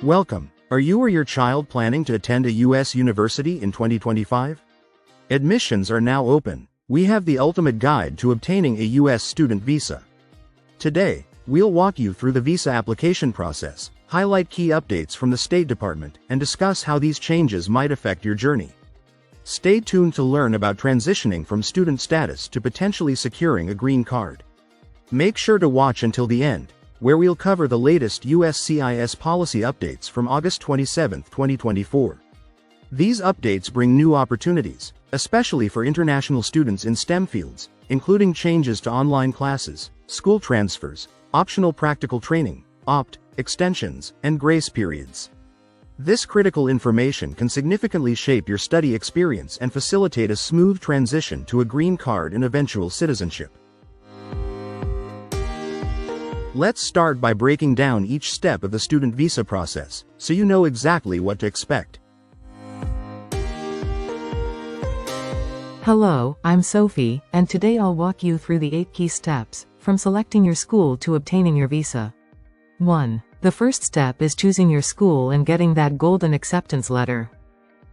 Welcome. Are you or your child planning to attend a U.S. university in 2025? Admissions are now open. We have the ultimate guide to obtaining a U.S. student visa. Today, we'll walk you through the visa application process, highlight key updates from the State Department, and discuss how these changes might affect your journey. Stay tuned to learn about transitioning from student status to potentially securing a green card. Make sure to watch until the end, where we'll cover the latest USCIS policy updates from August 27, 2024. These updates bring new opportunities, especially for international students in STEM fields, including changes to online classes, school transfers, optional practical training, OPT, extensions, and grace periods. This critical information can significantly shape your study experience and facilitate a smooth transition to a green card and eventual citizenship. Let's start by breaking down each step of the student visa process, so you know exactly what to expect. Hello, I'm Sophie, and today I'll walk you through the 8 key steps, from selecting your school to obtaining your visa. 1. The first step is choosing your school and getting that golden acceptance letter.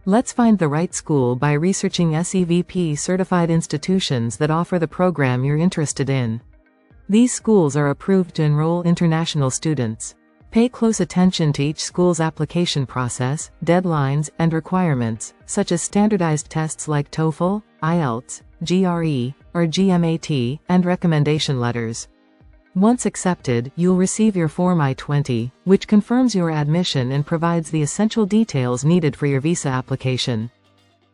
Let's find the right school by researching SEVP-certified institutions that offer the program you're interested in. These schools are approved to enroll international students. Pay close attention to each school's application process, deadlines, and requirements, such as standardized tests like TOEFL, IELTS, GRE, or GMAT, and recommendation letters. Once accepted, you'll receive your Form I-20, which confirms your admission and provides the essential details needed for your visa application.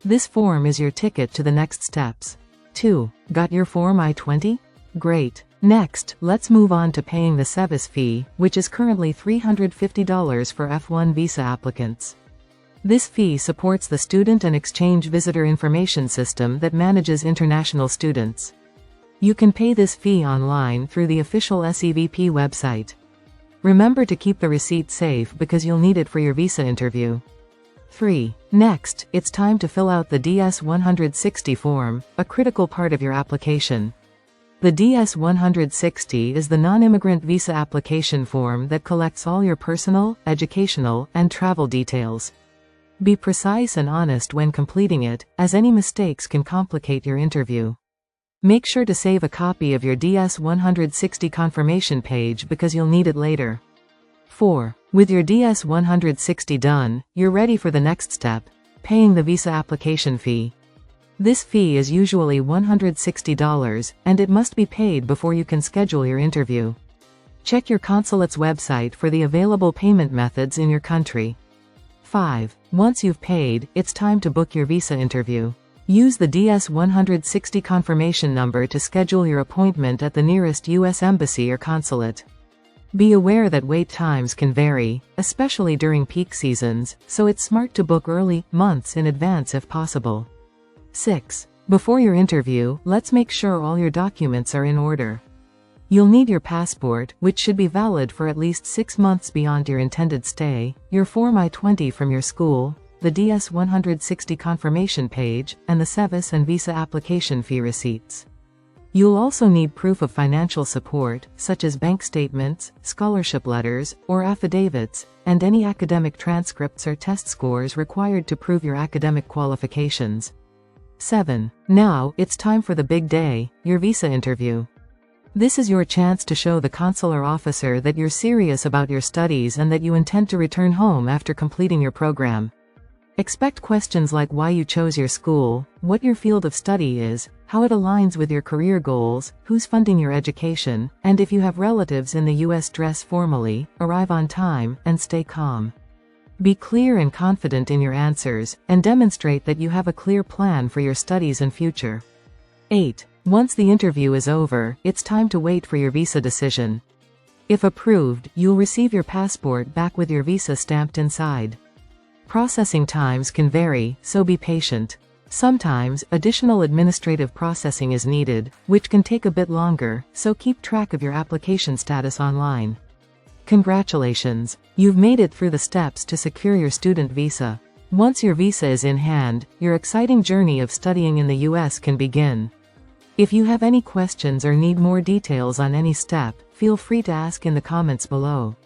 This form is your ticket to the next steps. 2. Got your Form I-20? Great. Next, let's move on to paying the SEVIS fee, which is currently $350 for F1 visa applicants. This fee supports the Student and Exchange Visitor Information System that manages international students. You can pay this fee online through the official SEVP website. Remember to keep the receipt safe because you'll need it for your visa interview. 3. Next, it's time to fill out the DS-160 form, a critical part of your application. The DS-160 is the non-immigrant visa application form that collects all your personal, educational, and travel details. Be precise and honest when completing it, as any mistakes can complicate your interview. Make sure to save a copy of your DS-160 confirmation page because you'll need it later. 4. With your DS-160 done, you're ready for the next step, paying the visa application fee. This fee is usually $160, and it must be paid before you can schedule your interview. Check your consulate's website for the available payment methods in your country. 5. Once you've paid, it's time to book your visa interview. Use the DS-160 confirmation number to schedule your appointment at the nearest U.S. Embassy or consulate. Be aware that wait times can vary, especially during peak seasons, so it's smart to book early, months in advance if possible. 6. Before your interview, let's make sure all your documents are in order. You'll need your passport, which should be valid for at least 6 months beyond your intended stay, your Form I-20 from your school, the DS-160 confirmation page, and the SEVIS and visa application fee receipts. You'll also need proof of financial support, such as bank statements, scholarship letters, or affidavits, and any academic transcripts or test scores required to prove your academic qualifications. 7. Now, it's time for the big day, your visa interview. This is your chance to show the consular officer that you're serious about your studies and that you intend to return home after completing your program. Expect questions like why you chose your school, what your field of study is, how it aligns with your career goals, who's funding your education, and if you have relatives in the U.S. Dress formally, arrive on time, and stay calm. Be clear and confident in your answers, and demonstrate that you have a clear plan for your studies and future. 8. Once the interview is over, it's time to wait for your visa decision. If approved, you'll receive your passport back with your visa stamped inside. Processing times can vary, so be patient. Sometimes, additional administrative processing is needed, which can take a bit longer, so keep track of your application status online. Congratulations! You've made it through the steps to secure your student visa. Once your visa is in hand, your exciting journey of studying in the U.S. can begin. If you have any questions or need more details on any step, feel free to ask in the comments below.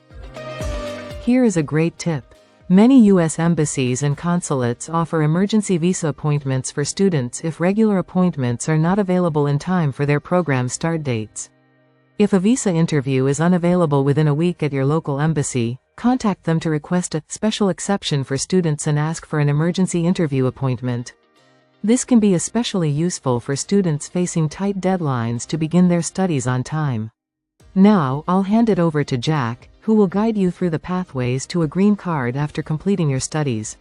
Here is a great tip. Many U.S. embassies and consulates offer emergency visa appointments for students if regular appointments are not available in time for their program start dates. If a visa interview is unavailable within a week at your local embassy, contact them to request a special exception for students and ask for an emergency interview appointment. This can be especially useful for students facing tight deadlines to begin their studies on time. Now, I'll hand it over to Jack, who will guide you through the pathways to a green card after completing your studies.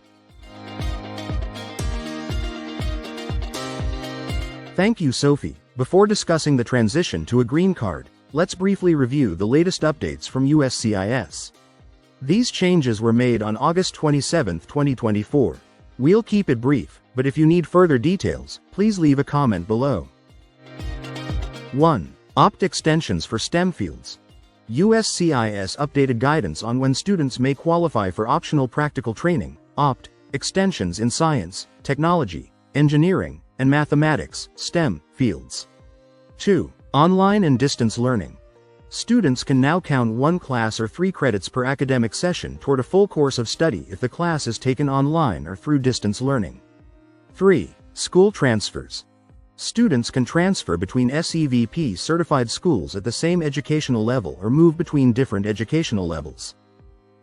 Thank you, Sophie. Before discussing the transition to a green card, let's briefly review the latest updates from USCIS. These changes were made on August 27, 2024. We'll keep it brief, but if you need further details, please leave a comment below. 1. Opt extensions for STEM fields. USCIS updated guidance on when students may qualify for optional practical training, OPT, extensions in science, technology, engineering, and mathematics, STEM, fields. 2. Online and distance learning. Students can now count 1 class or 3 credits per academic session toward a full course of study if the class is taken online or through distance learning. 3. School transfers. Students can transfer between SEVP-certified schools at the same educational level or move between different educational levels.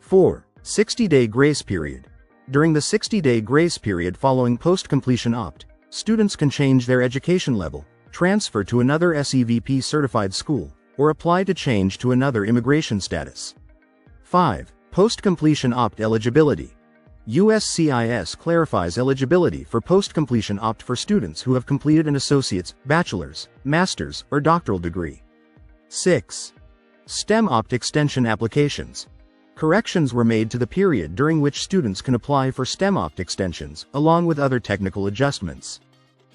4. 60-day grace period. During the 60-day grace period following post-completion OPT, students can change their education level, transfer to another SEVP-certified school, or apply to change to another immigration status. 5. Post-completion OPT eligibility. USCIS clarifies eligibility for post-completion OPT for students who have completed an associate's, bachelor's, master's, or doctoral degree. 6. STEM OPT extension applications. Corrections were made to the period during which students can apply for STEM OPT extensions, along with other technical adjustments.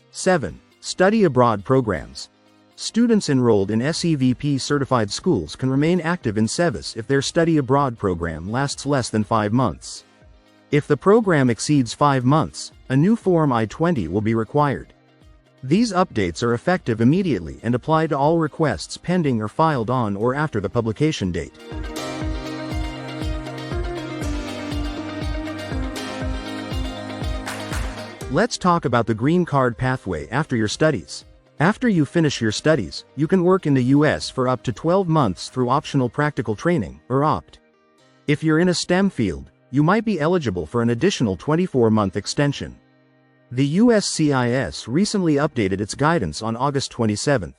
7. Study abroad programs. Students enrolled in SEVP-certified schools can remain active in SEVIS if their study abroad program lasts less than 5 months. If the program exceeds 5 months, a new Form I-20 will be required. These updates are effective immediately and apply to all requests pending or filed on or after the publication date. Let's talk about the green card pathway after your studies. After you finish your studies, you can work in the US for up to 12 months through optional practical training, or OPT. If you're in a STEM field, you might be eligible for an additional 24-month extension. The USCIS recently updated its guidance on August 27.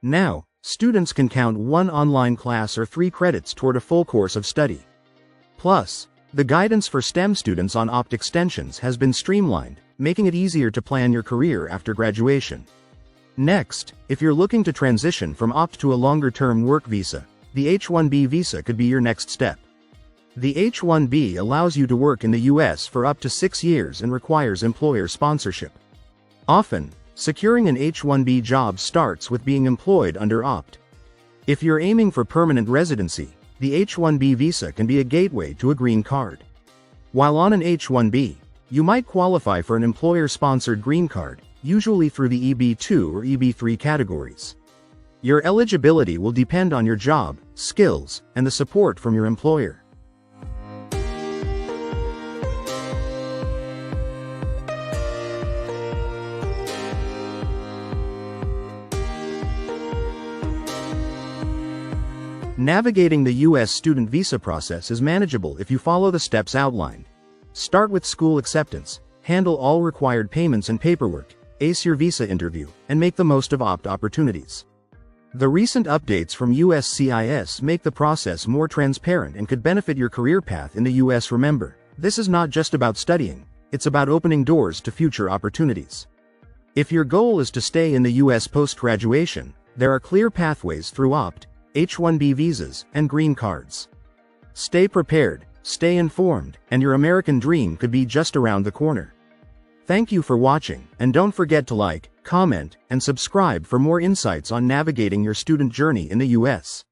Now, students can count 1 online class or 3 credits toward a full course of study. Plus, the guidance for STEM students on OPT extensions has been streamlined, making it easier to plan your career after graduation. Next, if you're looking to transition from OPT to a longer-term work visa, the H-1B visa could be your next step. The H-1B allows you to work in the US for up to 6 years and requires employer sponsorship. Often, securing an H-1B job starts with being employed under OPT. If you're aiming for permanent residency, the H-1B visa can be a gateway to a green card. While on an H-1B, you might qualify for an employer-sponsored green card, usually through the EB-2 or EB-3 categories. Your eligibility will depend on your job, skills, and the support from your employer. Navigating the U.S. student visa process is manageable if you follow the steps outlined. Start with school acceptance, handle all required payments and paperwork, ace your visa interview, and make the most of OPT opportunities. The recent updates from USCIS make the process more transparent and could benefit your career path in the U.S. Remember, this is not just about studying, it's about opening doors to future opportunities. If your goal is to stay in the U.S. post-graduation, there are clear pathways through OPT, H-1B visas, and green cards. Stay prepared, stay informed, and your American dream could be just around the corner. Thank you for watching, and don't forget to like, comment, and subscribe for more insights on navigating your student journey in the US.